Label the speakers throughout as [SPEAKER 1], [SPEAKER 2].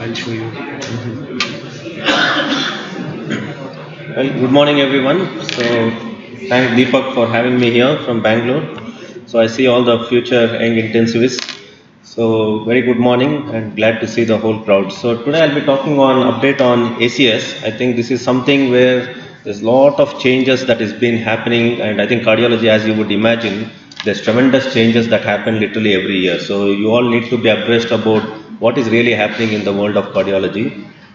[SPEAKER 1] I'll show you.
[SPEAKER 2] Well, good morning everyone. So, thanks Deepak for having me here from Bangalore. So, I see all the future young intensivists. So, very good morning and glad to see the whole crowd. So, today I'll be talking on update on ACS. I think this is something where there's a lot of changes that is been happening, and I think cardiology, as you would imagine, there's tremendous changes that happen literally every year. So, you all need to be abreast about what is really happening in the world of cardiology.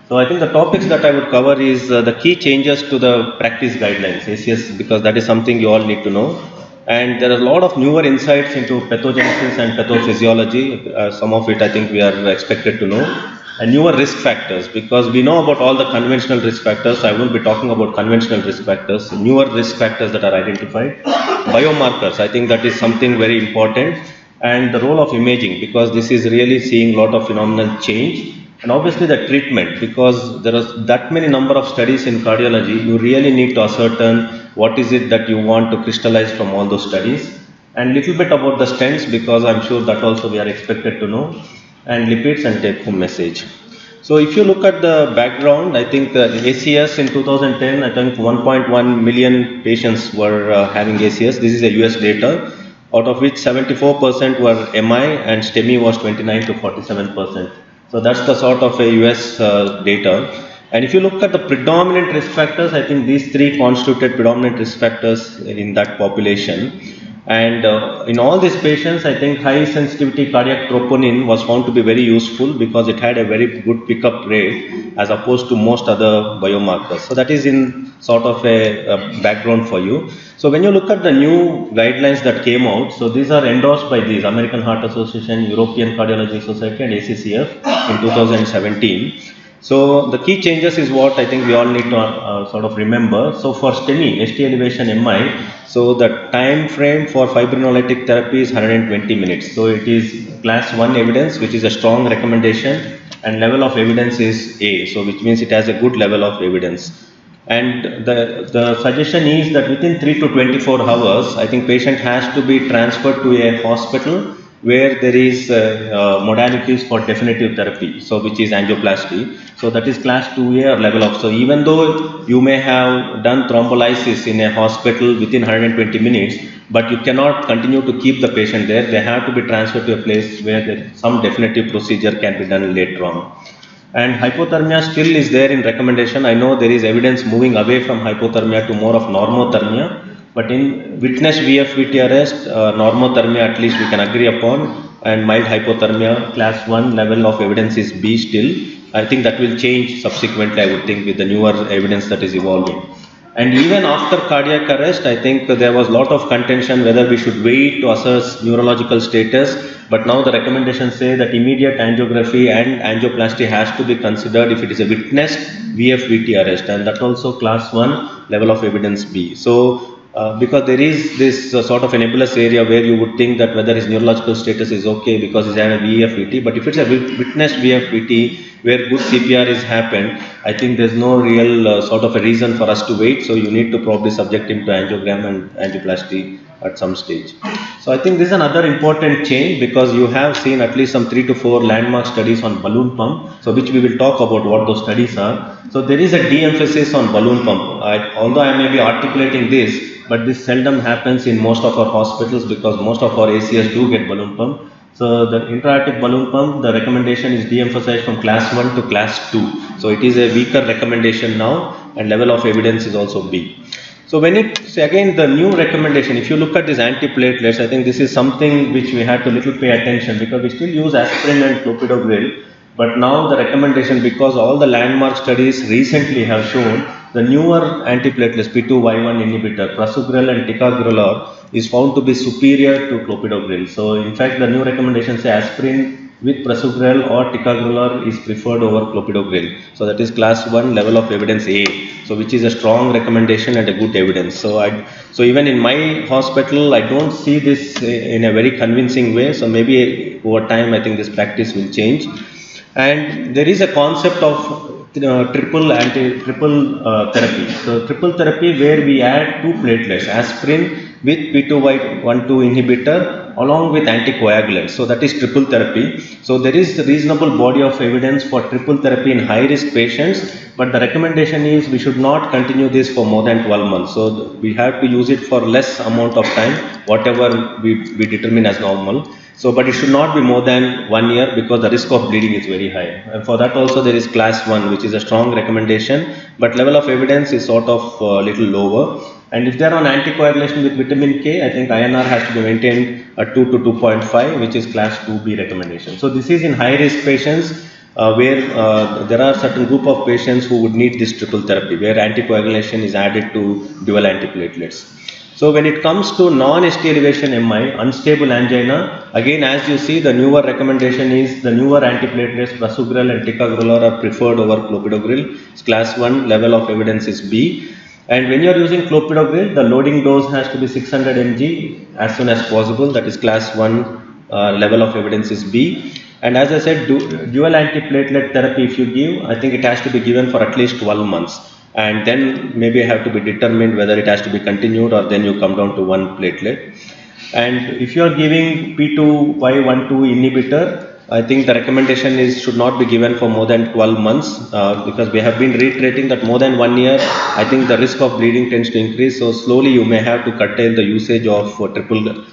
[SPEAKER 2] So I think the topics that I would cover is the key changes to the practice guidelines, ACS, because that is something you all need to know. And there are a lot of newer insights into pathogenesis and pathophysiology. Some of it I think we are expected to know. And newer risk factors, because we know about all the conventional risk factors. I won't be talking about conventional risk factors, newer risk factors that are identified. Biomarkers, I think that is something very important. And the role of imaging, because this is really seeing a lot of phenomenal change, and obviously the treatment, because there are that many number of studies in cardiology, you really need to ascertain what is it that you want to crystallize from all those studies, and little bit about the stents, because I'm sure that also we are expected to know, and lipids and take home message. So if you look at the background, I think ACS in 2010, I think 1.1 million patients were having ACS. This is the US data, out of which 74% were MI and STEMI was 29 to 47%. So that's the sort of a US data. And if you look at the predominant risk factors, I think these three constituted predominant risk factors in that population. And in all these patients, I think high sensitivity cardiac troponin was found to be very useful because it had a very good pickup rate as opposed to most other biomarkers. So that is in sort of a background for you. So when you look at the new guidelines that came out, so these are endorsed by these American Heart Association, European Cardiology Society and ACCF in 2017. So the key changes is what I think we all need to sort of remember. So for STEMI, ST elevation MI, so the time frame for fibrinolytic therapy is 120 minutes. So it is class 1 evidence, which is a strong recommendation, and level of evidence is A. So which means it has a good level of evidence. And the suggestion is that within 3 to 24 hours, I think patient has to be transferred to a hospital where there is modalities for definitive therapy, so which is angioplasty. So that is class 2A or level of. So even though you may have done thrombolysis in a hospital within 120 minutes, but you cannot continue to keep the patient there. They have to be transferred to a place where some definitive procedure can be done later on. And hypothermia still is there in recommendation. I know there is evidence moving away from hypothermia to more of normothermia, but in witnessed VFVT arrest, normothermia at least we can agree upon, and mild hypothermia, class 1 level of evidence is B still. I think that will change subsequently, I would think, with the newer evidence that is evolving. And even after cardiac arrest, I think there was a lot of contention whether we should wait to assess neurological status. But now the recommendations say that immediate angiography and angioplasty has to be considered if it is a witnessed VFVT arrest, and that also class 1 level of evidence B. So because there is this sort of a nebulous area where you would think that whether his neurological status is okay because he's had a VFVT, but if it's a witnessed VFVT where good CPR is happened, I think there's no real sort of a reason for us to wait. So you need to probably subject him to angiogram and angioplasty at some stage. So I think this is another important change because you have seen at least some 3 to 4 landmark studies on balloon pump, so which we will talk about what those studies are. So there is a de-emphasis on balloon pump. Although I may be articulating this, but this seldom happens in most of our hospitals because most of our ACS do get balloon pump. So the intra-aortic balloon pump, the recommendation is de-emphasized from class 1 to class 2. So it is a weaker recommendation now, and level of evidence is also B. So when it's again the new recommendation, if you look at these antiplatelets, I think this is something which we had to little pay attention because we still use aspirin and clopidogrel. But now the recommendation, because all the landmark studies recently have shown the newer antiplatelets P2Y1 inhibitor, prasugrel and ticagrelor, is found to be superior to clopidogrel. So in fact, the new recommendations say aspirin with prasugrel or ticagrelor is preferred over clopidogrel. So that is class 1 level of evidence A. So which is a strong recommendation and a good evidence. So even in my hospital, I don't see this in a very convincing way. So maybe over time, I think this practice will change. And there is a concept of triple therapy. So triple therapy where we add two platelets, aspirin with P2Y12 inhibitor along with anticoagulants. So that is triple therapy. So there is a reasonable body of evidence for triple therapy in high risk patients, but the recommendation is we should not continue this for more than 12 months. So we have to use it for less amount of time, whatever we determine as normal. So, but it should not be more than 1 year because the risk of bleeding is very high. And for that also there is class 1, which is a strong recommendation, but level of evidence is sort of little lower. And if they are on anticoagulation with vitamin K, I think INR has to be maintained at 2 to 2.5, which is class 2B recommendation. So this is in high risk patients where there are certain group of patients who would need this triple therapy, where anticoagulation is added to dual antiplatelets. So when it comes to non-ST elevation MI, unstable angina, again as you see the newer recommendation is the newer antiplatelets, prasugrel and ticagrelor are preferred over clopidogrel. It's class 1, level of evidence is B. And when you are using clopidogrel, the loading dose has to be 600 mg as soon as possible, that is class 1, level of evidence is B. And as I said, dual antiplatelet therapy if you give, I think it has to be given for at least 12 months. And then maybe have to be determined whether it has to be continued or then you come down to one platelet. And if you are giving P2Y12 inhibitor, I think the recommendation is should not be given for more than 12 months because we have been reiterating that more than 1 year, I think the risk of bleeding tends to increase. So slowly you may have to curtail the usage of triple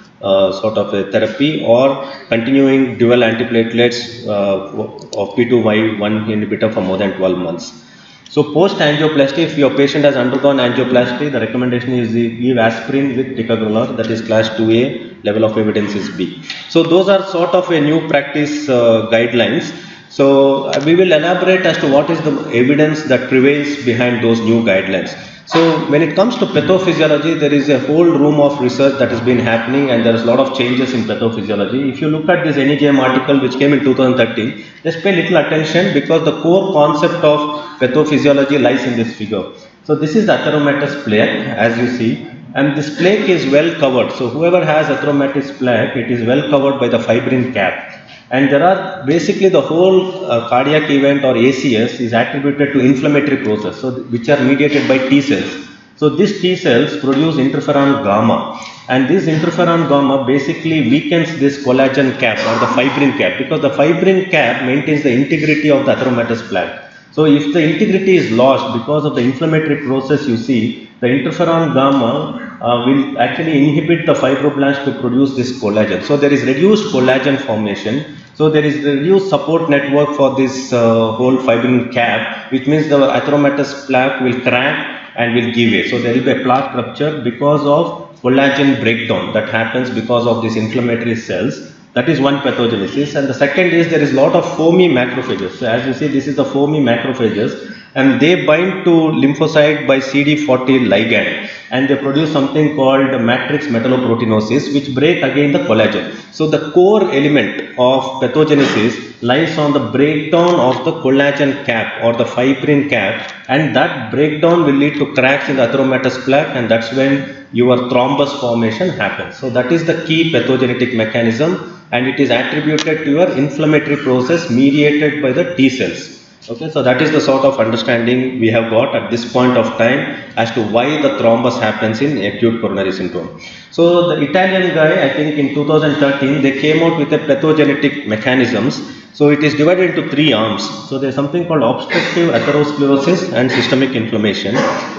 [SPEAKER 2] sort of a therapy or continuing dual antiplatelets of P2Y1 inhibitor for more than 12 months. So post angioplasty, if your patient has undergone angioplasty, the recommendation is give aspirin with ticagrelor, that is class 2A, level of evidence is B. So those are sort of a new practice guidelines. So we will elaborate as to what is the evidence that prevails behind those new guidelines. So when it comes to pathophysiology, there is a whole room of research that has been happening and there is a lot of changes in pathophysiology. If you look at this NEJM article which came in 2013, just pay little attention because the core concept of pathophysiology lies in this figure. So this is the atheromatous plaque as you see, and this plaque is well covered. So whoever has atheromatous plaque, it is well covered by the fibrin cap. And there are basically the whole cardiac event or ACS is attributed to inflammatory process, so which are mediated by T cells. So these T cells produce interferon gamma, and this interferon gamma basically weakens this collagen cap or the fibrin cap because the fibrin cap maintains the integrity of the atheromatous plaque. So if the integrity is lost because of the inflammatory process you see, the interferon gamma will actually inhibit the fibroblasts to produce this collagen. So there is reduced collagen formation. So there is reduced support network for this whole fibrin cap, which means the atheromatous plaque will crack and will give way. So there will be a plaque rupture because of collagen breakdown that happens because of these inflammatory cells. That is one pathogenesis. And the second is there is a lot of foamy macrophages. So as you see, this is the foamy macrophages, and they bind to lymphocyte by CD40 ligand, and they produce something called matrix metalloproteinosis, which break again the collagen. So the core element of pathogenesis lies on the breakdown of the collagen cap or the fibrin cap, and that breakdown will lead to cracks in the atheromatous plaque, and that's when your thrombus formation happens. So that is the key pathogenetic mechanism, and it is attributed to your inflammatory process mediated by the T cells. Okay, so that is the sort of understanding we have got at this point of time as to why the thrombus happens in acute coronary syndrome. So the Italian guy, I think in 2013, they came out with a pathogenetic mechanisms. So it is divided into 3 arms. So there is something called obstructive atherosclerosis and systemic inflammation.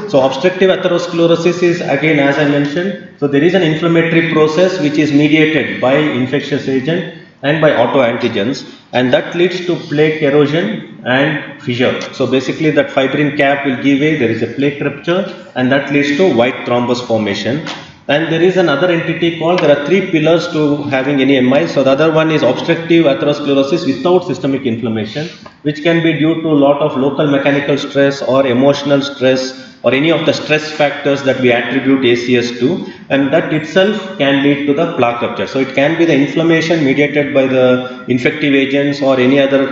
[SPEAKER 2] So obstructive atherosclerosis is again, as I mentioned, so there is an inflammatory process which is mediated by infectious agent and by autoantigens, and that leads to plaque erosion and fissure. So basically that fibrin cap will give way, there is a plaque rupture, and that leads to white thrombus formation. And there is another entity called, there are 3 pillars to having any MI. So the other one is obstructive atherosclerosis without systemic inflammation, which can be due to a lot of local mechanical stress or emotional stress or any of the stress factors that we attribute ACS to, and that itself can lead to the plaque rupture. So it can be the inflammation mediated by the infective agents or any other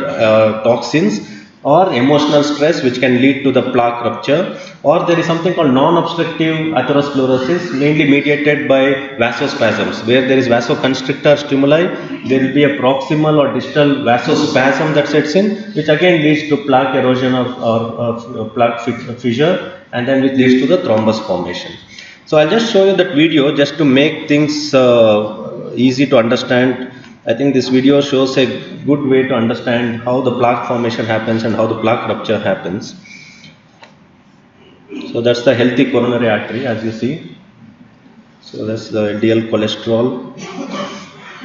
[SPEAKER 2] toxins, or emotional stress which can lead to the plaque rupture, or there is something called non-obstructive atherosclerosis mainly mediated by vasospasms, where there is vasoconstrictor stimuli, there will be a proximal or distal vasospasm that sets in, which again leads to plaque erosion or plaque fissure, and then which leads to the thrombus formation. So I'll just show you that video just to make things easy to understand. I think this video shows a good way to understand how the plaque formation happens and how the plaque rupture happens. So that's the healthy coronary artery, as you see. So that's the LDL cholesterol.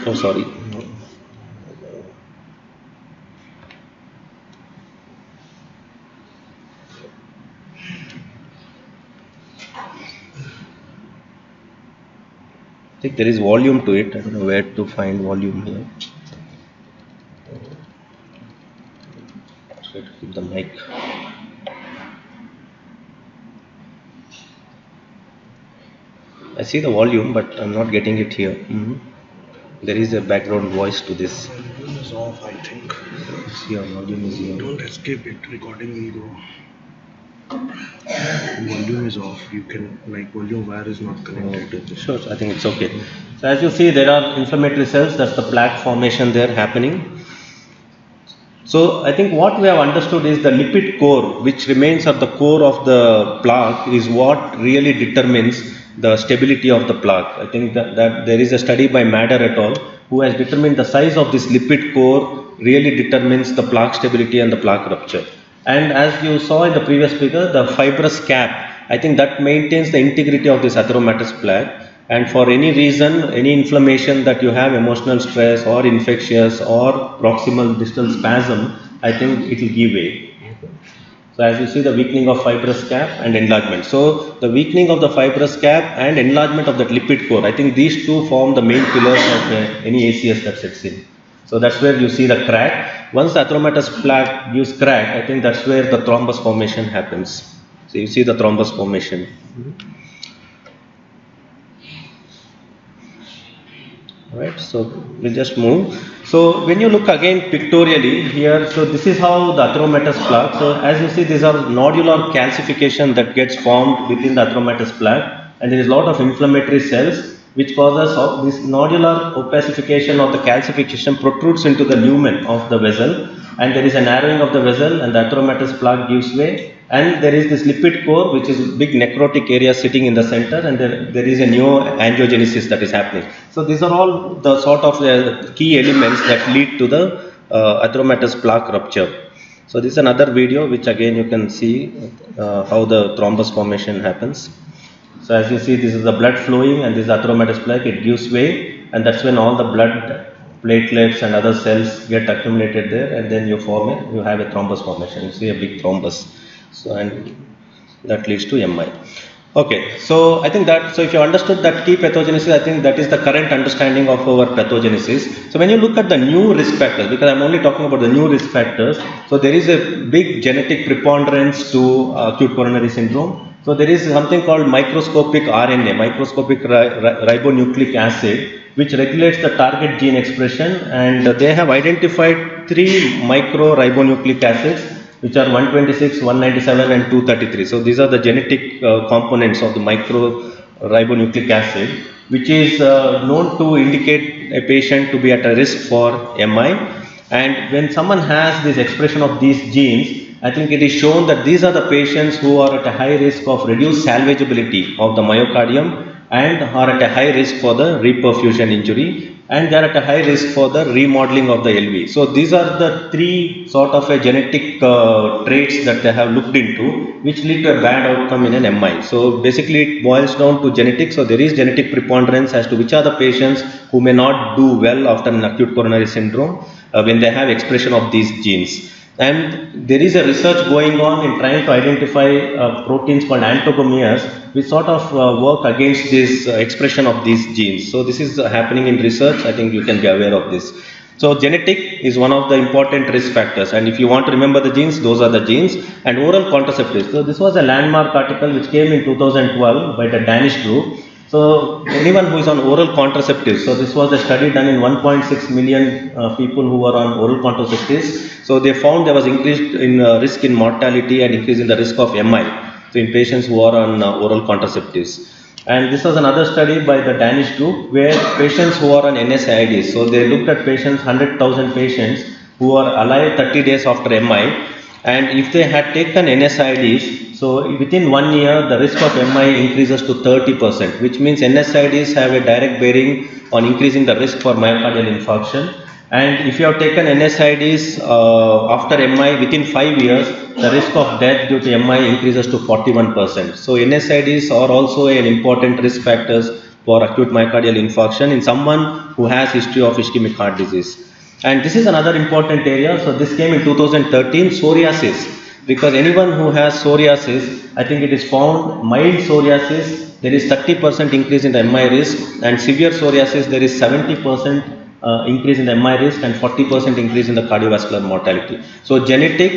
[SPEAKER 2] Oh, sorry. I think there is volume to it. I don't know where to find volume here. Try to keep the mic. I see the volume, but I'm not getting it here. There is a background voice to this.
[SPEAKER 1] Volume is off, I think.
[SPEAKER 2] See, your volume is here.
[SPEAKER 1] Don't escape it. Recording will go. Volume is off. You can, like, volume wire is not connected.
[SPEAKER 2] Sure, I think it's okay. So as you see, there are inflammatory cells. That's the plaque formation there happening. So I think what we have understood is the lipid core, which remains at the core of the plaque, is what really determines the stability of the plaque. I think that there is a study by Madder et al. Who has determined the size of this lipid core really determines the plaque stability and the plaque rupture. And as you saw in the previous figure, the fibrous cap, I think that maintains the integrity of this atheromatous plaque. And for any reason, any inflammation that you have, emotional stress or infectious or proximal distal spasm, I think it will give way. So as you see, the weakening of fibrous cap and enlargement. So the weakening of the fibrous cap and enlargement of that lipid core, I think these two form the main pillars of any ACS that sets in. So that's where you see the crack. Once the atheromatous plaque gives crack, I think that's where the thrombus formation happens. So you see the thrombus formation. Right, so we'll just move. So when you look again pictorially here, so this is how the atheromatous plaque. So as you see, these are nodular calcification that gets formed within the atheromatous plaque, and there is a lot of inflammatory cells which causes of this nodular opacification or the calcification protrudes into the lumen of the vessel, and there is a narrowing of the vessel, and the atheromatous plaque gives way, and there is this lipid core which is big necrotic area sitting in the center, and there is a neoangiogenesis that is happening. So these are all the sort of key elements that lead to the atheromatous plaque rupture. So this is another video which again you can see how the thrombus formation happens. So as you see, this is the blood flowing and this atheromatous plaque, it gives way, and that's when all the blood platelets and other cells get accumulated there, and then you have a thrombus formation. You see a big thrombus. So and that leads to MI. Okay, so I think that, so if you understood that key pathogenesis, I think that is the current understanding of our pathogenesis. So when you look at the new risk factors, because I'm only talking about the new risk factors, so there is a big genetic preponderance to acute coronary syndrome. So there is something called microscopic RNA, microscopic ribonucleic acid, which regulates the target gene expression, and they have identified 3 micro-ribonucleic acids, which are 126, 197 and 233. So these are the genetic components of the micro-ribonucleic acid, which is known to indicate a patient to be at a risk for MI. And when someone has this expression of these genes, I think it is shown that these are the patients who are at a high risk of reduced salvageability of the myocardium and are at a high risk for the reperfusion injury, and they are at a high risk for the remodeling of the LV. So these are the 3 sort of a genetic traits that they have looked into, which lead to a bad outcome in an MI. So basically it boils down to genetics. So there is genetic preponderance as to which are the patients who may not do well after an acute coronary syndrome when they have expression of these genes. And there is a research going on in trying to identify proteins called antagomias, which sort of work against this expression of these genes. So this is happening in research. I think you can be aware of this. So genetic is one of the important risk factors, and if you want to remember the genes, those are the genes. And oral contraceptives. So this was a landmark article which came in 2012 by the Danish group. So anyone who is on oral contraceptives, so this was a study done in 1.6 million people who were on oral contraceptives. So they found there was increased in risk in mortality and increase in the risk of MI. So in patients who are on oral contraceptives. And this was another study by the Danish group where patients who are on NSAIDs, so they looked at patients, 100,000 patients who are alive 30 days after MI, And if they had taken NSAIDs, so within 1 year, the risk of MI increases to 30%, which means NSAIDs have a direct bearing on increasing the risk for myocardial infarction. And if you have taken NSAIDs after MI within 5 years, the risk of death due to MI increases to 41%. So NSAIDs are also an important risk factors for acute myocardial infarction in someone who has history of ischemic heart disease. And this is another important area. So this came in 2013, psoriasis. Because anyone who has psoriasis, I think it is found mild psoriasis, there is 30% increase in the MI risk, and severe psoriasis, there is 70% increase in the MI risk and 40% increase in the cardiovascular mortality. So genetic,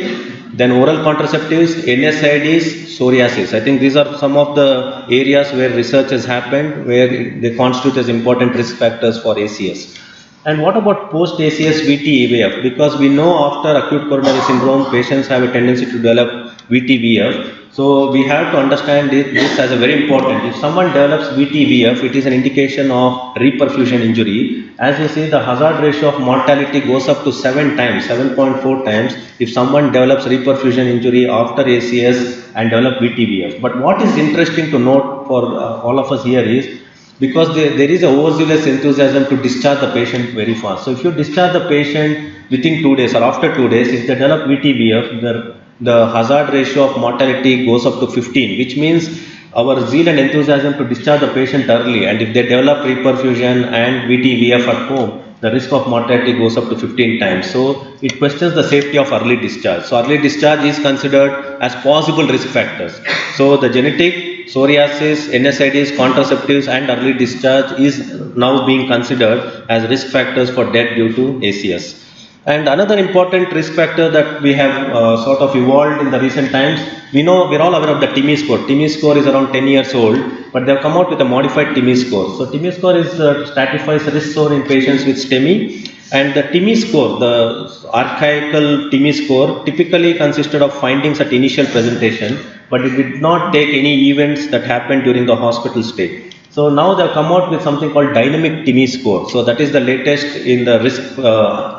[SPEAKER 2] then oral contraceptives, NSAIDs, psoriasis. I think these are some of the areas where research has happened, where they constitute as important risk factors for ACS. And what about post-ACS VT-VF? Because we know after acute coronary syndrome, patients have a tendency to develop VT-VF. So we have to understand this as a very important. If someone develops VT-VF, it is an indication of reperfusion injury. As you see, the hazard ratio of mortality goes up to 7 times, 7.4 times, if someone develops reperfusion injury after ACS and develop VT-VF. But what is interesting to note for all of us here is, because there is a overzealous enthusiasm to discharge the patient very fast. So if you discharge the patient within 2 days or after 2 days, if they develop VT-VF, the hazard ratio of mortality goes up to 15, which means our zeal and enthusiasm to discharge the patient early, and if they develop reperfusion and VT-VF at home, the risk of mortality goes up to 15 times. So it questions the safety of early discharge. So early discharge is considered as possible risk factors. So the genetic, psoriasis, NSAIDs, contraceptives and early discharge is now being considered as risk factors for death due to ACS. And another important risk factor that we have sort of evolved in the recent times, we're all aware of the TIMI score. TIMI score is around 10 years old, but they've come out with a modified TIMI score. So TIMI score is stratifies risk score in patients with STEMI. And the TIMI score, the archaical TIMI score, typically consisted of findings at initial presentation, but it did not take any events that happened during the hospital stay. So now they have come out with something called dynamic TIMI score. So that is the latest in the risk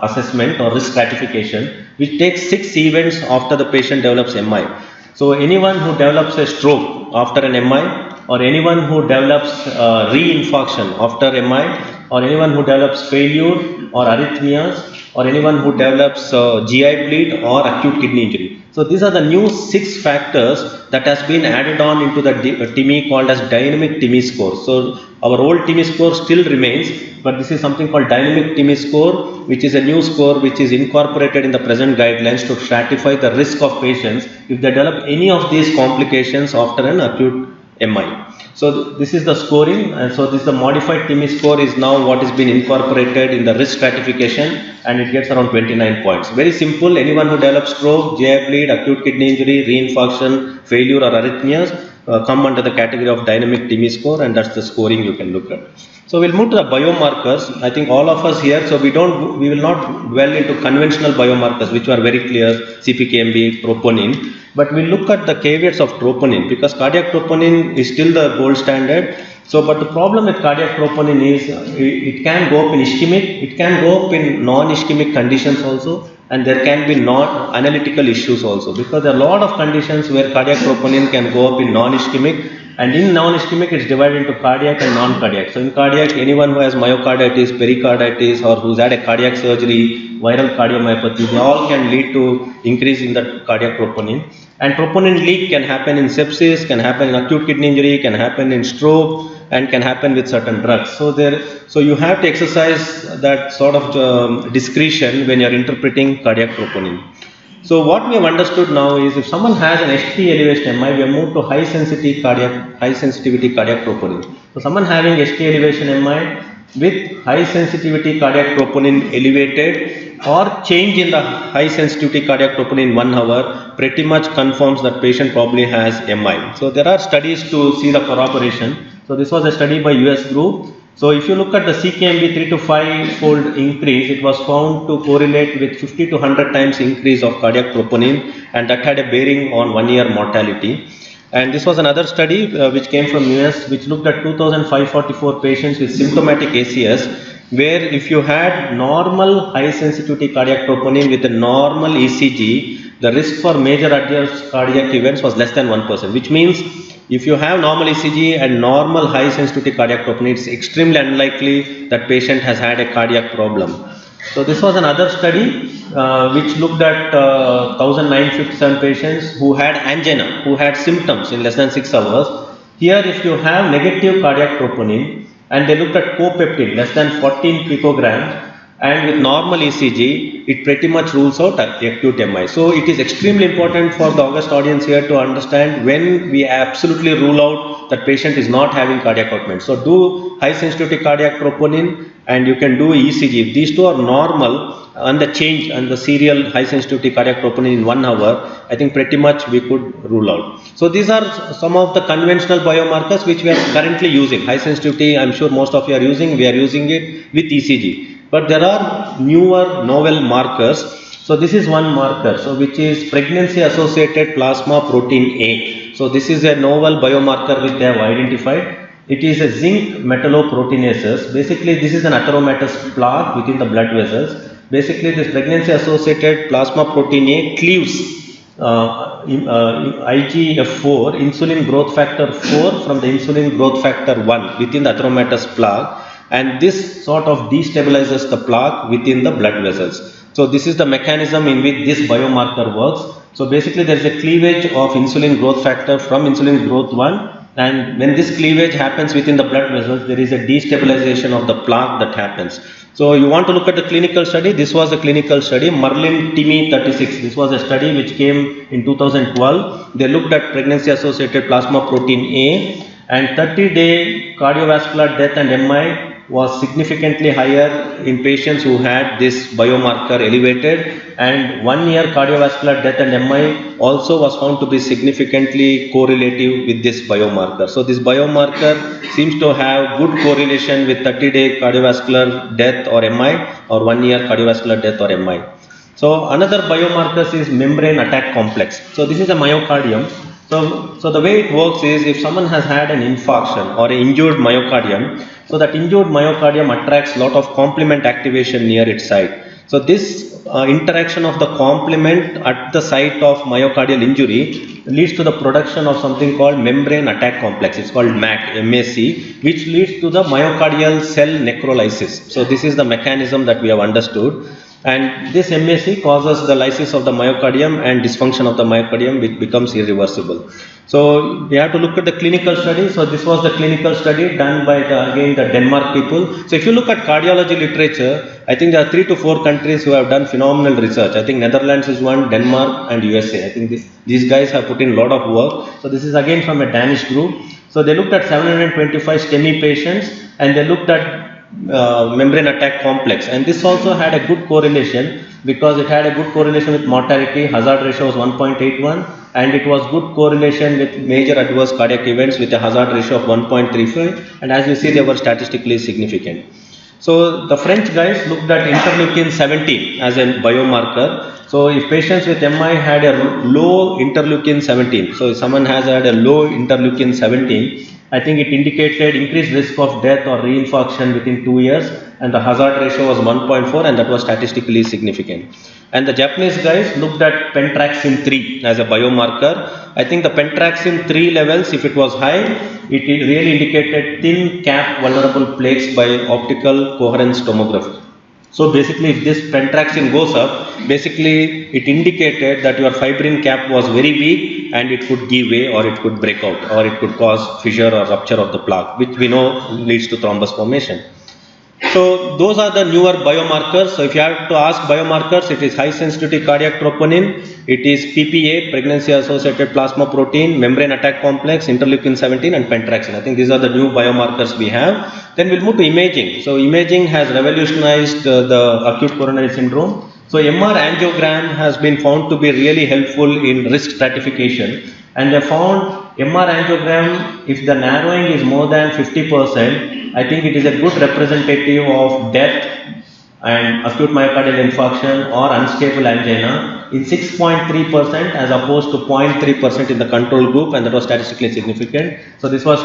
[SPEAKER 2] assessment or risk stratification, which takes 6 events after the patient develops MI. So anyone who develops a stroke after an MI, or anyone who develops reinfarction after MI, or anyone who develops failure or arrhythmias, or anyone who develops GI bleed or acute kidney injury. So these are the new 6 factors that has been added on into the TIMI called as dynamic TIMI score. So our old TIMI score still remains, but this is something called dynamic TIMI score, which is a new score which is incorporated in the present guidelines to stratify the risk of patients if they develop any of these complications after an acute MI. So this is the scoring, and so this is the modified TIMI score is now what is been incorporated in the risk stratification, and it gets around 29 points. Very simple. Anyone who develops stroke, GI bleed, acute kidney injury, reinfarction, failure or arrhythmias come under the category of dynamic TIMI score, and that's the scoring you can look at. So we'll move to the biomarkers. I think all of us here, so we will not dwell into conventional biomarkers which are very clear, CPKMB, troponin, but we'll look at the caveats of troponin, because cardiac troponin is still the gold standard. So, but the problem with cardiac troponin is it can go up in ischemic, it can go up in non-ischemic conditions also, and there can be non-analytical issues also, because there are a lot of conditions where cardiac troponin can go up in non-ischemic, and in non-ischemic it's divided into cardiac and non-cardiac. So in cardiac, anyone who has myocarditis, pericarditis, or who's had a cardiac surgery, viral cardiomyopathy, they all can lead to increase in the cardiac troponin. And troponin leak can happen in sepsis, can happen in acute kidney injury, can happen in stroke, and can happen with certain drugs. So you have to exercise that sort of discretion when you are interpreting cardiac troponin. So what we have understood now is, if someone has an ST elevation MI, we have moved to high sensitivity cardiac troponin. So someone having ST elevation MI with high sensitivity cardiac troponin elevated or change in the high sensitivity cardiac troponin in 1 hour pretty much confirms that patient probably has MI. So there are studies to see the corroboration. So this was a study by US group. So if you look at the CKMB 3 to 5 fold increase, it was found to correlate with 50 to 100 times increase of cardiac troponin, and that had a bearing on 1 year mortality. And this was another study which came from US, which looked at 2,544 patients with symptomatic ACS, where if you had normal high sensitivity cardiac troponin with a normal ECG, the risk for major adverse cardiac events was less than 1%, which means if you have normal ECG and normal high sensitivity cardiac troponin, it's extremely unlikely that patient has had a cardiac problem. So this was another study which looked at 1957 patients who had angina, who had symptoms in less than 6 hours. Here if you have negative cardiac troponin and they looked at copeptin less than 14 picograms, and with normal ECG, it pretty much rules out acute MI. So it is extremely important for the august audience here to understand when we absolutely rule out that patient is not having cardiac outment. So do high sensitivity cardiac troponin and you can do ECG. If these two are normal and the change and the serial high sensitivity cardiac troponin in 1 hour, I think pretty much we could rule out. So these are some of the conventional biomarkers which we are currently using. High sensitivity, I'm sure most of you are using, we are using it with ECG. But there are newer novel markers. So this is one marker, so which is pregnancy associated plasma protein A. So this is a novel biomarker which they have identified. It is a zinc metalloproteinases. Basically this is an atheromatous plaque within the blood vessels. Basically this pregnancy associated plasma protein A cleaves IGF-4, insulin growth factor 4 from the insulin growth factor 1 within the atheromatous plaque. And this sort of destabilizes the plaque within the blood vessels. So this is the mechanism in which this biomarker works. So basically there is a cleavage of insulin growth factor from insulin growth 1, and when this cleavage happens within the blood vessels, there is a destabilization of the plaque that happens. So you want to look at the clinical study. This was a clinical study, Merlin Timmy 36. This was a study which came in 2012. They looked at pregnancy associated plasma protein A, and 30-day cardiovascular death and MI was significantly higher in patients who had this biomarker elevated, and 1 year cardiovascular death and MI also was found to be significantly correlative with this biomarker. So this biomarker seems to have good correlation with 30-day cardiovascular death or MI or 1 year cardiovascular death or MI. So another biomarker is membrane attack complex. So this is a myocardium. So the way it works is if someone has had an infarction or an injured myocardium, so that injured myocardium attracts a lot of complement activation near its site. So this interaction of the complement at the site of myocardial injury leads to the production of something called membrane attack complex. It's called MAC, which leads to the myocardial cell necrolysis. So this is the mechanism that we have understood. And this MAC causes the lysis of the myocardium and dysfunction of the myocardium, which becomes irreversible. So we have to look at the clinical study. So this was the clinical study done by the Denmark people. So if you look at cardiology literature, I think there are 3 to 4 countries who have done phenomenal research. I think Netherlands is one, Denmark and USA. I think these guys have put in a lot of work. So this is again from a Danish group. So they looked at 725 STEMI patients and they looked at membrane attack complex, and this also had a good correlation because it had a good correlation with mortality. Hazard ratio was 1.81, and it was good correlation with major adverse cardiac events with a hazard ratio of 1.35, and as you see they were statistically significant. So the French guys looked at interleukin 17 as a biomarker. So if patients with MI had a low interleukin 17, so if someone has had a low interleukin 17, I think it indicated increased risk of death or reinfarction within 2 years, and the hazard ratio was 1.4, and that was statistically significant. And the Japanese guys looked at pentraxin 3 as a biomarker. I think the pentraxin 3 levels, if it was high, it really indicated thin cap vulnerable plaques by optical coherence tomography. So basically if this pentraxin goes up, basically it indicated that your fibrin cap was very weak and it could give way or it could break out or it could cause fissure or rupture of the plaque, which we know leads to thrombus formation. So those are the newer biomarkers. So if you have to ask biomarkers, it is high sensitivity cardiac troponin, it is PPA, pregnancy associated plasma protein, membrane attack complex, interleukin 17 and pentraxin. I think these are the new biomarkers we have. Then we'll move to imaging. So imaging has revolutionized the acute coronary syndrome. So MR angiogram has been found to be really helpful in risk stratification, and they found MR angiogram, if the narrowing is more than 50%, I think it is a good representative of death and acute myocardial infarction or unstable angina in 6.3% as opposed to 0.3% in the control group, and that was statistically significant. So this was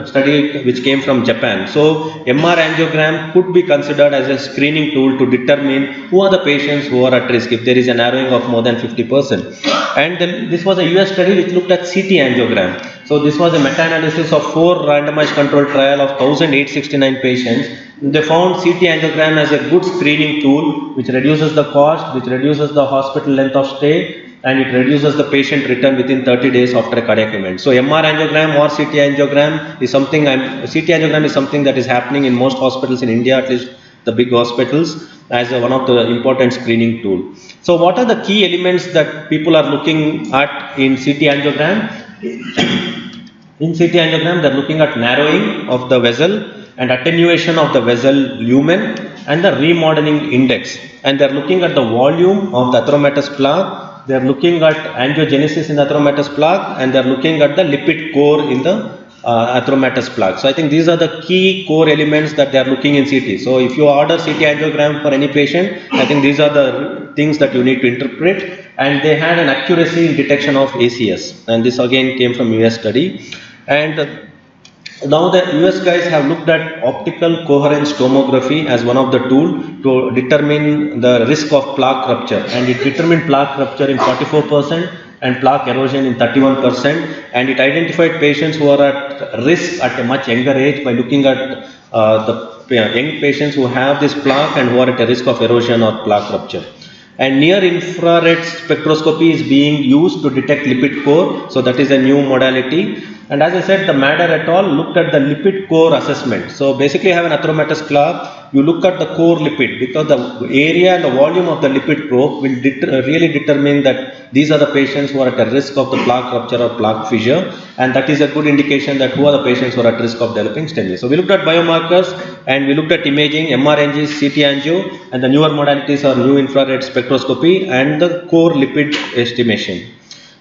[SPEAKER 2] study which came from Japan. So MR angiogram could be considered as a screening tool to determine who are the patients who are at risk if there is a narrowing of more than 50%. And then this was a US study which looked at CT angiogram. So this was a meta-analysis of 4 randomized controlled trial of 1,869 patients. They found CT angiogram as a good screening tool which reduces the cost, which reduces the hospital length of stay, and it reduces the patient return within 30 days after a cardiac event. So MR angiogram or CT angiogram is something, CT angiogram is something that is happening in most hospitals in India, at least the big hospitals, as one of the important screening tool. So what are the key elements that people are looking at in CT angiogram? In CT angiogram, they are looking at narrowing of the vessel and attenuation of the vessel lumen and the remodeling index. And they are looking at the volume of the atheromatous plaque. They are looking at angiogenesis in the atheromatous plaque, and they are looking at the lipid core in the atheromatous plaque. So I think these are the key core elements that they are looking in CT. So if you order CT angiogram for any patient, I think these are the things that you need to interpret. And they had an accuracy in detection of ACS, and this again came from US study. And now the US guys have looked at optical coherence tomography as one of the tool to determine the risk of plaque rupture, and it determined plaque rupture in 44% and plaque erosion in 31%, and it identified patients who are at risk at a much younger age by looking at the young patients who have this plaque and who are at a risk of erosion or plaque rupture. And near infrared spectroscopy is being used to detect lipid core, so that is a new modality. And as I said, the Madder et al. Looked at the lipid core assessment. So basically, you have an atheromatous plaque, you look at the core lipid, because the area and the volume of the lipid probe will really determine that these are the patients who are at a risk of the plaque rupture or plaque fissure, and that is a good indication that who are the patients who are at risk of developing STEMI. So we looked at biomarkers and we looked at imaging, MRNG, CT angio, and the newer modalities are new infrared spectroscopy and the core lipid estimation.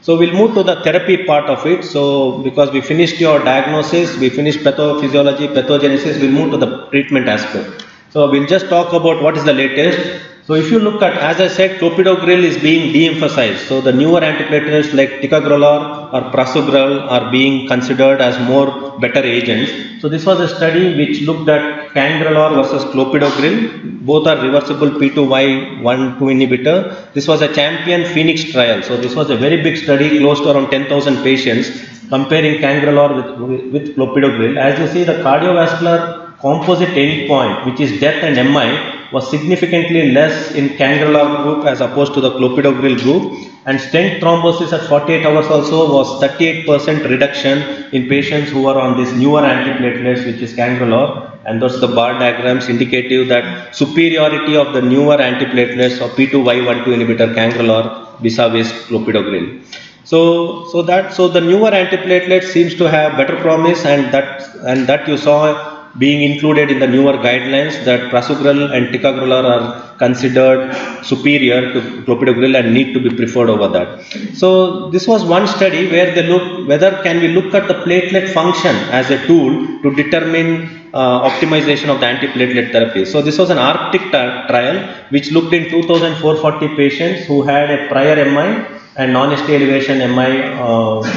[SPEAKER 2] So we'll move to the therapy part of it. So because we finished your diagnosis, we finished pathophysiology, pathogenesis, we'll move to the treatment aspect. So we'll just talk about what is the latest. So if you look at, as I said, clopidogrel is being de-emphasized. So the newer antiplatelets like ticagrelor or prasugrel are being considered as more better agents. So this was a study which looked at cangrelor versus clopidogrel. Both are reversible P2Y12 inhibitor. This was a champion Phoenix trial. So this was a very big study, close to around 10,000 patients, comparing cangrelor with clopidogrel. As you see, the cardiovascular composite endpoint, which is death and MI, was significantly less in cangrelor group as opposed to the clopidogrel group, and stent thrombosis at 48 hours also was 38% reduction in patients who are on this newer antiplatelets, which is cangrelor, and those are the bar diagrams indicative that superiority of the newer antiplatelets of P2Y12 inhibitor cangrelor vis-a-vis clopidogrel. So the newer antiplatelet seems to have better promise, and that you saw being included in the newer guidelines, that prasugrel and ticagrelor are considered superior to clopidogrel and need to be preferred over that. So this was one study where they looked whether can we look at the platelet function as a tool to determine optimization of the antiplatelet therapy. So this was an Arctic trial which looked in 2,440 patients who had a prior MI and non-ST elevation MI,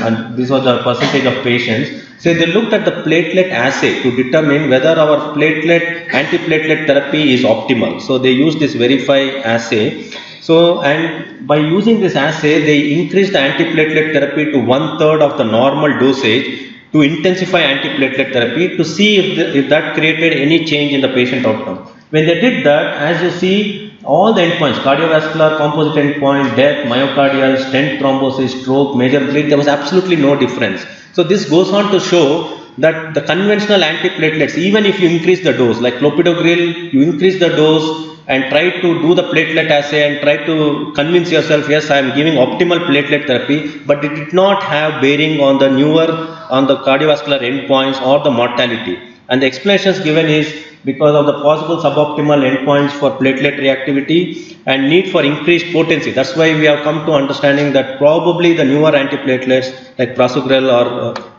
[SPEAKER 2] and this was the percentage of patients. So they looked at the platelet assay to determine whether our antiplatelet therapy is optimal. So they used this verify assay. So, and by using this assay, they increased the antiplatelet therapy to 1/3 of the normal dosage to intensify antiplatelet therapy to see if that created any change in the patient outcome. When they did that, as you see, all the endpoints, cardiovascular, composite endpoint, death, myocardial, stent thrombosis, stroke, major bleed, there was absolutely no difference. So this goes on to show that the conventional antiplatelets, even if you increase the dose, like clopidogrel, you increase the dose and try to do the platelet assay and try to convince yourself, yes, I am giving optimal platelet therapy, but it did not have bearing on the cardiovascular endpoints or the mortality. And the explanations given is because of the possible suboptimal endpoints for platelet reactivity and need for increased potency. That's why we have come to understanding that probably the newer antiplatelets like prasugrel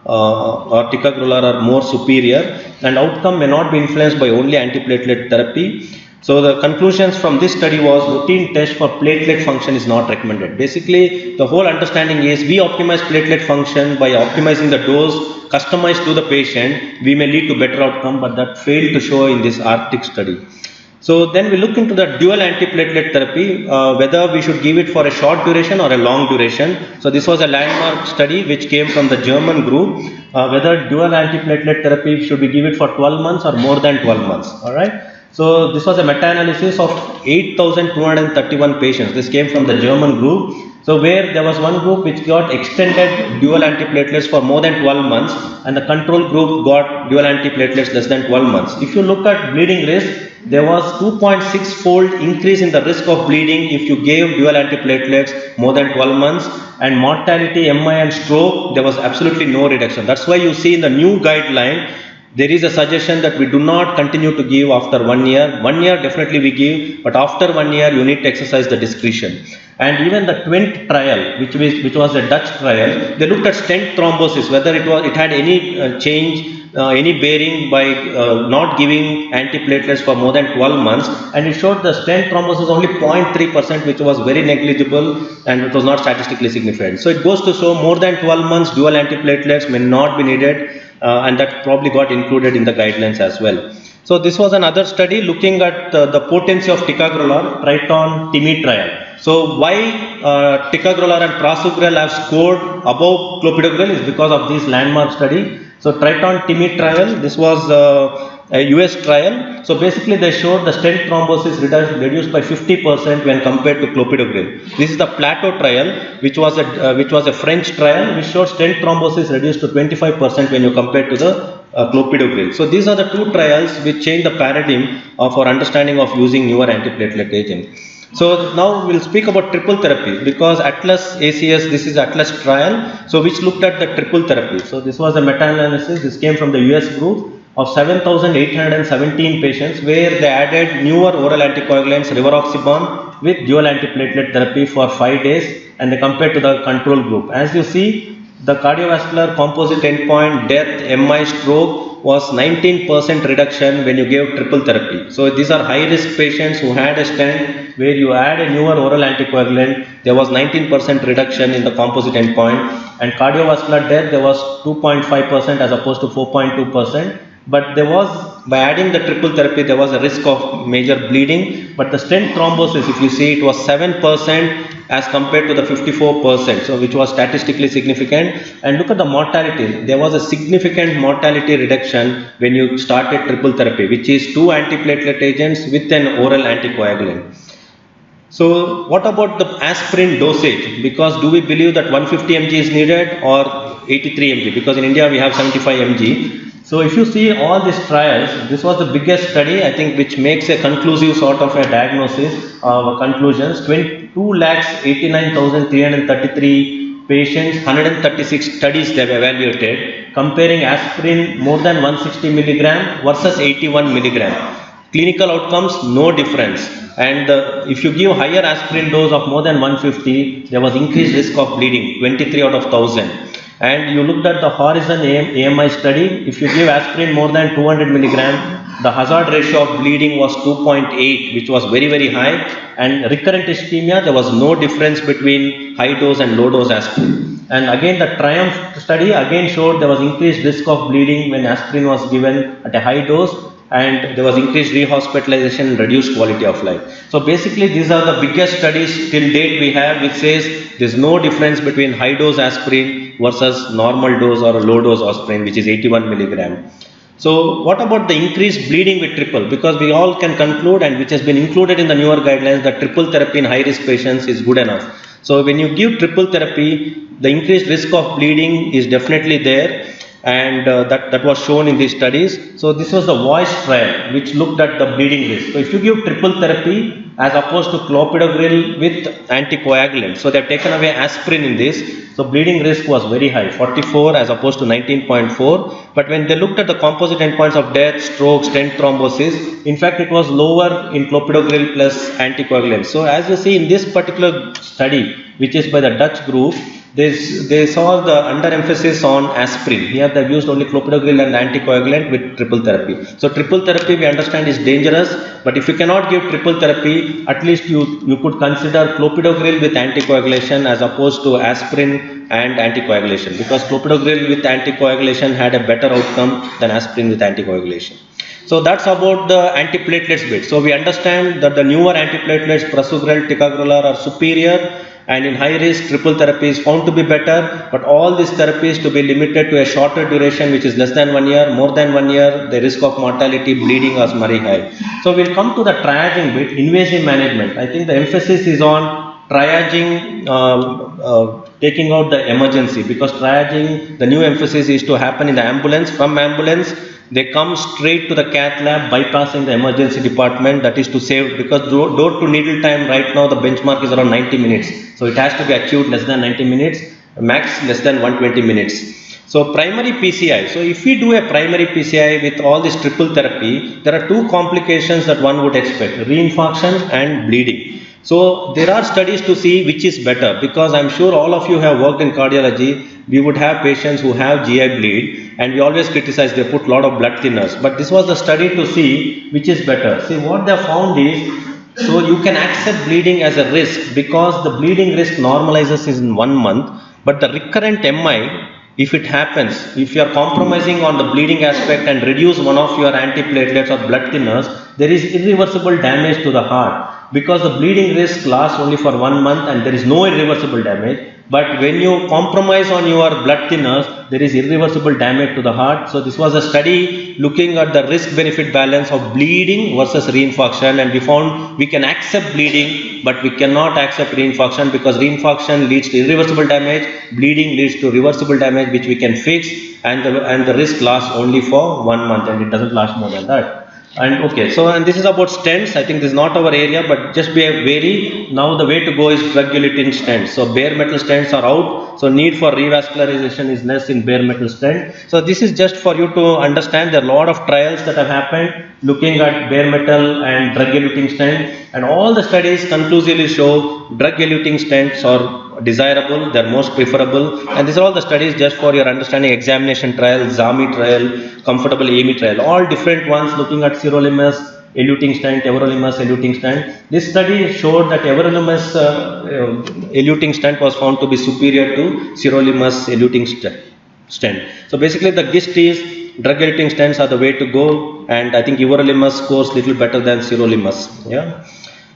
[SPEAKER 2] or ticagrelor are more superior, and outcome may not be influenced by only antiplatelet therapy. So the conclusions from this study was routine test for platelet function is not recommended. Basically, the whole understanding is we optimize platelet function by optimizing the dose customized to the patient. We may lead to better outcome, but that failed to show in this Arctic study. So then we look into the dual antiplatelet therapy, whether we should give it for a short duration or a long duration. So this was a landmark study which came from the German group, whether dual antiplatelet therapy should we give it for 12 months or more than 12 months. All right. So this was a meta-analysis of 8,231 patients. This came from the German group. So where there was one group which got extended dual antiplatelets for more than 12 months and the control group got dual antiplatelets less than 12 months. If you look at bleeding risk, there was 2.6 fold increase in the risk of bleeding if you gave dual antiplatelets more than 12 months, and mortality, MI and stroke, there was absolutely no reduction. That's why you see in the new guideline there is a suggestion that we do not continue to give after 1 year. 1 year definitely we give, but after 1 year you need to exercise the discretion. And even the Twent trial, which was a Dutch trial, they looked at stent thrombosis, whether it had any change, any bearing by not giving antiplatelets for more than 12 months, and it showed the stent thrombosis only 0.3%, which was very negligible and it was not statistically significant. So it goes to show more than 12 months dual antiplatelets may not be needed, and that probably got included in the guidelines as well. So this was another study looking at the potency of ticagrelor, Triton-TIMI trial. So why ticagrelor and prasugrel have scored above clopidogrel is because of this landmark study. So Triton-TIMI trial, this was a US trial. So basically they showed the stent thrombosis reduced by 50% when compared to clopidogrel. This is the Plateau trial, which was a French trial, which showed stent thrombosis reduced to 25% when you compare to the clopidogrel. So these are the two trials which change the paradigm of our understanding of using newer antiplatelet agent. So now we'll speak about triple therapy, because Atlas ACS, this is Atlas trial, so which looked at the triple therapy. So this was a meta-analysis, this came from the US group of 7,817 patients, where they added newer oral anticoagulants rivaroxaban with dual antiplatelet therapy for 5 days, and they compared to the control group. As you see, the cardiovascular composite endpoint, death, MI, stroke, was 19% reduction when you gave triple therapy. So these are high risk patients who had a stent, where you add a newer oral anticoagulant, there was 19% reduction in the composite endpoint, and cardiovascular death there was 2.5% as opposed to 4.2%. But there was, by adding the triple therapy, there was a risk of major bleeding, but the stent thrombosis, if you see, it was 7% as compared to the 54%, so which was statistically significant. And look at the mortality, there was a significant mortality reduction when you started triple therapy, which is 2 antiplatelet agents with an oral anticoagulant. So what about the aspirin dosage? Because do we believe that 150 mg is needed or 83 mg? Because in India we have 75 mg. So if you see all these trials, this was the biggest study, I think, which makes a conclusive sort of a diagnosis conclusions. 2,89,333 patients, 136 studies they have evaluated, comparing aspirin more than 160 milligram versus 81 milligram. Clinical outcomes, no difference. And if you give higher aspirin dose of more than 150, there was increased risk of bleeding, 23 out of 1000. And you looked at the Horizon AMI study, if you give aspirin more than 200 milligram, the hazard ratio of bleeding was 2.8, which was very, very high. And recurrent ischemia, there was no difference between high dose and low dose aspirin. And again, the Triumph study again showed there was increased risk of bleeding when aspirin was given at a high dose, and there was increased rehospitalization and reduced quality of life. So basically these are the biggest studies till date we have, which says there is no difference between high dose aspirin versus normal dose or a low dose aspirin, which is 81 milligram. So what about the increased bleeding with triple? Because we all can conclude, and which has been included in the newer guidelines, that triple therapy in high risk patients is good enough. So when you give triple therapy, the increased risk of bleeding is definitely there, and that was shown in these studies. So this was the Voice trial, which looked at the bleeding risk. So if you give triple therapy as opposed to clopidogrel with anticoagulant, so they have taken away aspirin in this, so bleeding risk was very high, 44 as opposed to 19.4. But when they looked at the composite endpoints of death, stroke, stent thrombosis, in fact it was lower in clopidogrel plus anticoagulant. So as you see in this particular study, which is by the Dutch group, they saw the underemphasis on aspirin. Here they've used only clopidogrel and anticoagulant with triple therapy. So triple therapy we understand is dangerous, but if you cannot give triple therapy, at least you could consider clopidogrel with anticoagulation as opposed to aspirin and anticoagulation, because clopidogrel with anticoagulation had a better outcome than aspirin with anticoagulation. So that's about the antiplatelets bit. So we understand that the newer antiplatelets, prasugrel, ticagrelor are superior, and in high risk triple therapy is found to be better, but all these therapies to be limited to a shorter duration, which is less than 1 year. More than 1 year, the risk of mortality, bleeding is very high. So we'll come to the triaging bit, invasive management. I think the emphasis is on triaging, taking out the emergency, because triaging, the new emphasis is to happen in the ambulance. From ambulance they come straight to the cath lab, bypassing the emergency department. That is to save, because door to needle time right now the benchmark is around 90 minutes. So it has to be acute less than 90 minutes, max less than 120 minutes. So primary PCI. So if we do a primary PCI with all this triple therapy, there are two complications that one would expect: reinfarction and bleeding. So there are studies to see which is better, because I'm sure all of you have worked in cardiology. We would have patients who have GI bleed, and we always criticize they put a lot of blood thinners. But this was the study to see which is better. See, what they found is, so you can accept bleeding as a risk, because the bleeding risk normalizes in 1 month, but the recurrent MI, if it happens, if you are compromising on the bleeding aspect and reduce one of your antiplatelets or blood thinners, there is irreversible damage to the heart, because the bleeding risk lasts only for 1 month and there is no irreversible damage. But when you compromise on your blood thinners, there is irreversible damage to the heart. So this was a study looking at the risk benefit balance of bleeding versus reinfarction, and we found we can accept bleeding, but we cannot accept reinfarction, because reinfarction leads to irreversible damage, bleeding leads to reversible damage which we can fix, and the risk lasts only for 1 month, and it doesn't last more than that. And okay, so and this is about stents. I think this is not our area, but just be wary. Now the way to go is drug-eluting stents. So bare metal stents are out, so need for revascularization is less in bare metal stent. So this is just for you to understand. There are a lot of trials that have happened looking at bare metal and drug-eluting stent, and all the studies conclusively show drug-eluting stents are desirable, they are most preferable, and these are all the studies just for your understanding. Examination trial, ZAMI trial, comfortable AMI trial, all different ones looking at sirolimus eluting stent, everolimus eluting stent. This study showed that everolimus eluting stent was found to be superior to sirolimus eluting stent. So basically the gist is drug-eluting stents are the way to go, and I think everolimus scores little better than sirolimus. Yeah.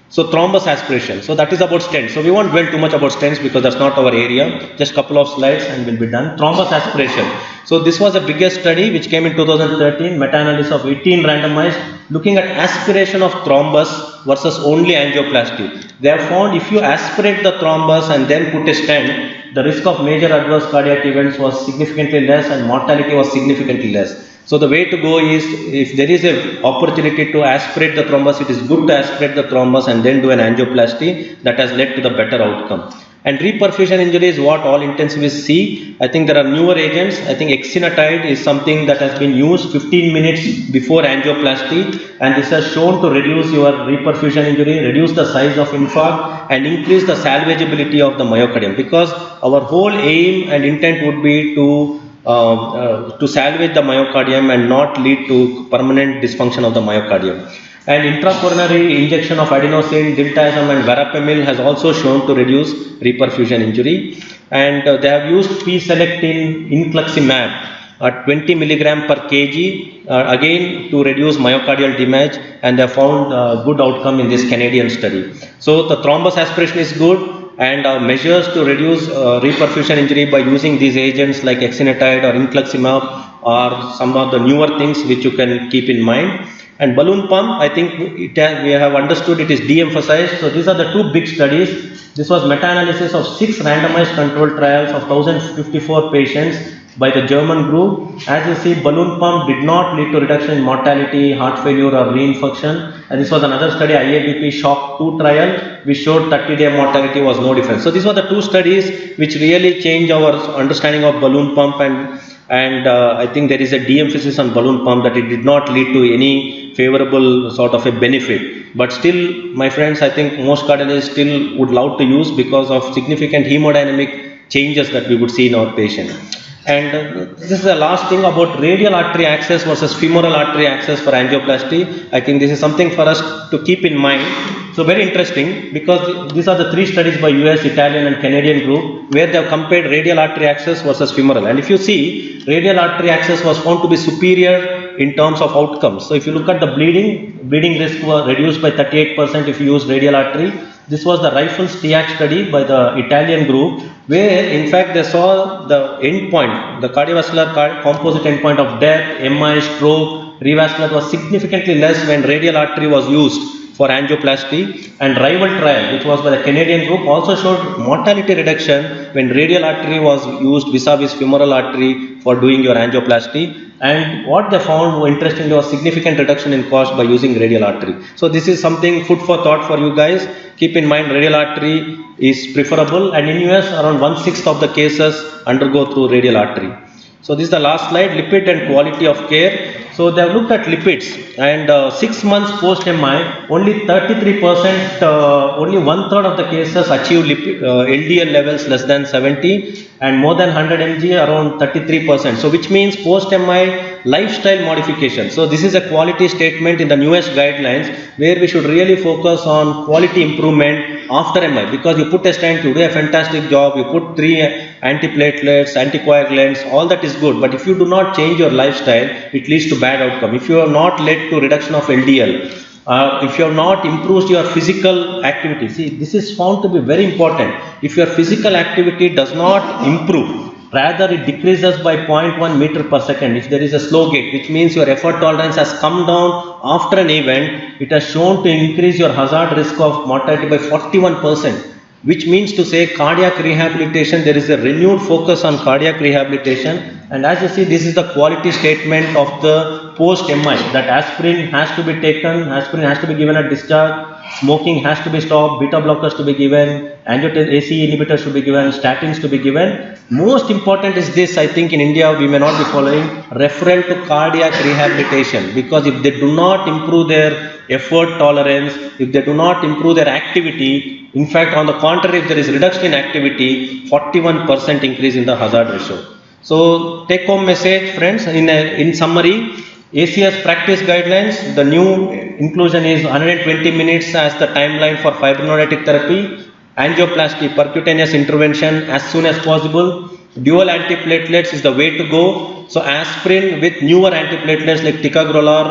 [SPEAKER 2] So thrombus aspiration. So that is about stents. So we won't dwell too much about stents because that's not our area. Just couple of slides and we'll be done. Thrombus aspiration. So this was the biggest study which came in 2013, meta-analysis of 18 randomized, looking at aspiration of thrombus versus only angioplasty. They have found if you aspirate the thrombus and then put a stent, the risk of major adverse cardiac events was significantly less and mortality was significantly less. So the way to go is, if there is an opportunity to aspirate the thrombus, it is good to aspirate the thrombus and then do an angioplasty. That has led to the better outcome. And reperfusion injury is what all intensivists see. I think there are newer agents. I think exenatide is something that has been used 15 minutes before angioplasty, and this has shown to reduce your reperfusion injury, reduce the size of infarct, and increase the salvageability of the myocardium, because our whole aim and intent would be to salvage the myocardium and not lead to permanent dysfunction of the myocardium. And intracoronary injection of adenosine, diltiazem and verapamil has also shown to reduce reperfusion injury. And they have used P-selectin infliximab at 20 milligram per kg again to reduce myocardial damage, and they found good outcome in this Canadian study. So the thrombus aspiration is good, and measures to reduce reperfusion injury by using these agents like exenatide or infliximab are some of the newer things which you can keep in mind. And balloon pump, I think we have understood it is de-emphasized. So these are the two big studies. This was meta-analysis of 6 randomized controlled trials of 1054 patients by the German group. As you see, balloon pump did not lead to reduction in mortality, heart failure or reinfarction. And this was another study, IABP SHOCK 2 trial, which showed 30-day mortality was no difference. So these were the two studies which really changed our understanding of balloon pump, and I think there is a de-emphasis on balloon pump, that it did not lead to any favorable sort of a benefit. But still, my friends, I think most cardiologists still would love to use because of significant hemodynamic changes that we would see in our patient. And this is the last thing about radial artery access versus femoral artery access for angioplasty. I think this is something for us to keep in mind. So very interesting, because these are the 3 studies by US, Italian and Canadian group where they have compared radial artery access versus femoral. And if you see, radial artery access was found to be superior in terms of outcomes. So if you look at the bleeding risk was reduced by 38% if you use radial artery. This was the Rifles TIAC study by the Italian group, where in fact they saw the endpoint, the cardiovascular composite endpoint of death, MI, stroke, revascular was significantly less when radial artery was used for angioplasty. And rival trial, which was by the Canadian group, also showed mortality reduction when radial artery was used vis-a-vis femoral artery for doing your angioplasty. And what they found interestingly was significant reduction in cost by using radial artery. So this is something food for thought for you guys. Keep in mind, radial artery is preferable, and in US around 1/6 of the cases undergo through radial artery. So this is the last slide, lipid and quality of care. So they have looked at lipids, and 6 months post MI, only 33%, only 1/3 of the cases achieve LDL levels less than 70, and more than 100 mg around 33%. So which means post MI lifestyle modification. So this is a quality statement in the newest guidelines where we should really focus on quality improvement after MI, because you put a stent, you do a fantastic job, you put 3 antiplatelets, anticoagulants, all that is good, but if you do not change your lifestyle, it leads to bad outcome. If you have not led to reduction of LDL, if you have not improved your physical activity, see, this is found to be very important. If your physical activity does not improve, rather it decreases by 0.1 meter per second, if there is a slow gait, which means your effort tolerance has come down after an event, it has shown to increase your hazard risk of mortality by 41%. Which means to say cardiac rehabilitation, there is a renewed focus on cardiac rehabilitation. And as you see, this is the quality statement of the post MI, that aspirin has to be taken, aspirin has to be given at discharge, smoking has to be stopped, beta blockers to be given, angiotensin ACE inhibitors to be given, statins to be given. Most important is this, I think in India we may not be following, referral to cardiac rehabilitation, because if they do not improve their effort tolerance, if they do not improve their activity, in fact on the contrary, if there is reduction in activity, 41% increase in the hazard ratio. So take home message, friends, in summary, ACS practice guidelines, the new inclusion is 120 minutes as the timeline for fibrinolytic therapy, angioplasty, percutaneous intervention as soon as possible, dual antiplatelets is the way to go. So aspirin with newer antiplatelets like ticagrelor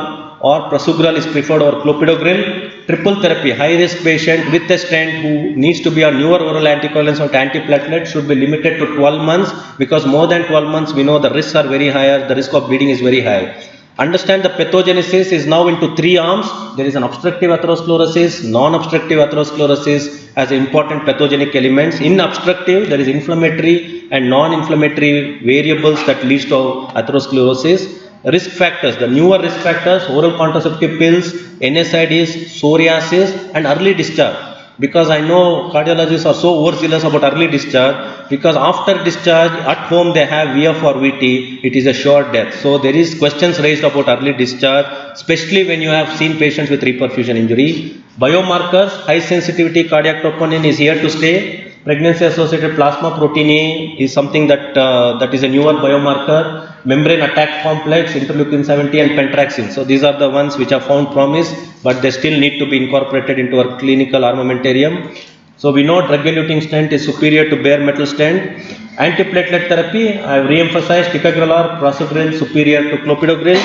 [SPEAKER 2] or prasugrel is preferred over clopidogrel. Triple therapy, high risk patient with a stent who needs to be on newer oral anticoagulants or antiplatelets should be limited to 12 months, because more than 12 months we know the risks are very higher, the risk of bleeding is very high. Understand the pathogenesis is now into 3 arms. There is an obstructive atherosclerosis, non-obstructive atherosclerosis as important pathogenic elements. In obstructive, there is inflammatory and non-inflammatory variables that leads to atherosclerosis. Risk factors, the newer risk factors, oral contraceptive pills, NSAIDs, psoriasis and early discharge. Because I know cardiologists are so overzealous about early discharge, because after discharge at home they have VF or VT, it is a sure death. So there is questions raised about early discharge, especially when you have seen patients with reperfusion injury. Biomarkers, high sensitivity cardiac troponin is here to stay. Pregnancy associated plasma protein A is something that is a newer biomarker. Membrane attack complex, interleukin 70 and pentraxin. So these are the ones which are found promise, but they still need to be incorporated into our clinical armamentarium. So we know drug-eluting stent is superior to bare metal stent. Antiplatelet therapy, I have re-emphasized ticagrelor, prasugrel superior to clopidogrel,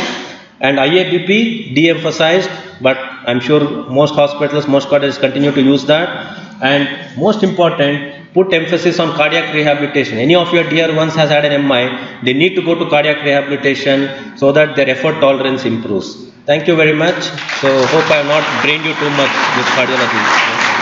[SPEAKER 2] and IABP de-emphasized, but I'm sure most hospitals, most cardiologists continue to use that. And most important, put emphasis on cardiac rehabilitation. Any of your dear ones has had an MI, they need to go to cardiac rehabilitation so that their effort tolerance improves. Thank you very much. So hope I have not drained you too much with cardiology.